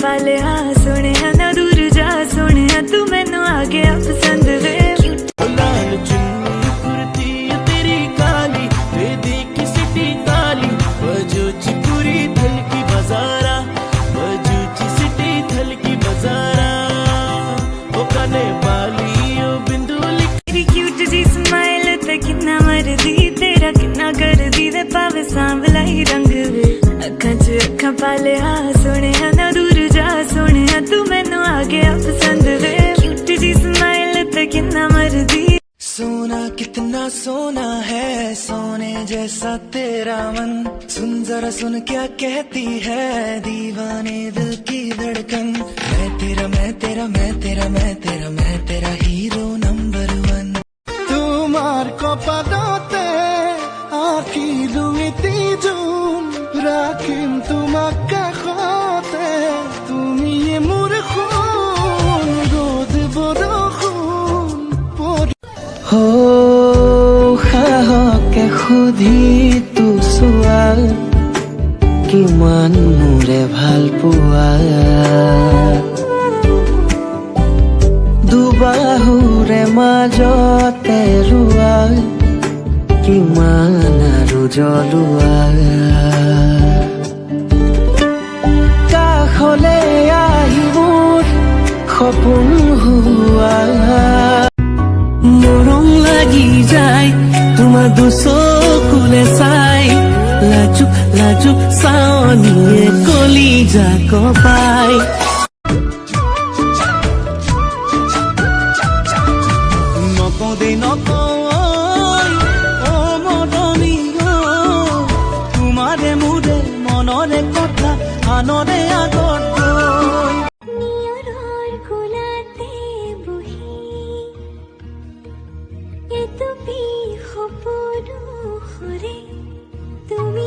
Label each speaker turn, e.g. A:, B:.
A: पाले आ सोने ना दूर जा सोने तू मैनू आगे पसंद वे
B: लाल चुन्नी कुर्ती तेरी काली वे देखी सिटी ताली बजूची पूरी थल की बाजारा बजूची सिटी थल की बाजारा ओ कने बाली ओ बिंदुली
A: तेरी क्यूट जी स्माइल ते किन्ना मरदी तेरा किन्ना करदी वे पावे सांवला ही रंग वे अखां च अखां पाले आ सोने ना दूर जा सोने तू मैनू आगे पसंद वे क्यूट जी स्माइल ते किन्ना मरदी
B: सोना कितना सोना है सोने जैसा तेरा मन सुन जरा सुन क्या कहती है दीवाने दिल की धड़कन मैं तेरा मैं तेरा मैं तेरा मैं तेरा मैं तेरा हीरो नंबर 1 तुम्हार कपालते आखिलु इति जुन राखिम तुमाक काखते तुमी मोर खून रोद बरखुन हो সাহকে সুধি তো চোৱা কিমান মোৰে ভাল পোৱা দুবাহুৰে মাজতে ৰোৱা কিমান আৰু জ্বলোৱা কাষলে আহি মোৰ সপোন হোৱা মৰম লাগি যায় তোমাৰ দুচকুলে চাই লাজুক লাজুক চাৱনিয়ে কলিজা কপাই নকওঁ দেই নকওঁ অ মৰমী তোমাৰে মোৰে মনৰে কথা আনৰে আগত
A: নিয়ৰৰ কোলাতে বহি এটো সপোন সৰে তুমি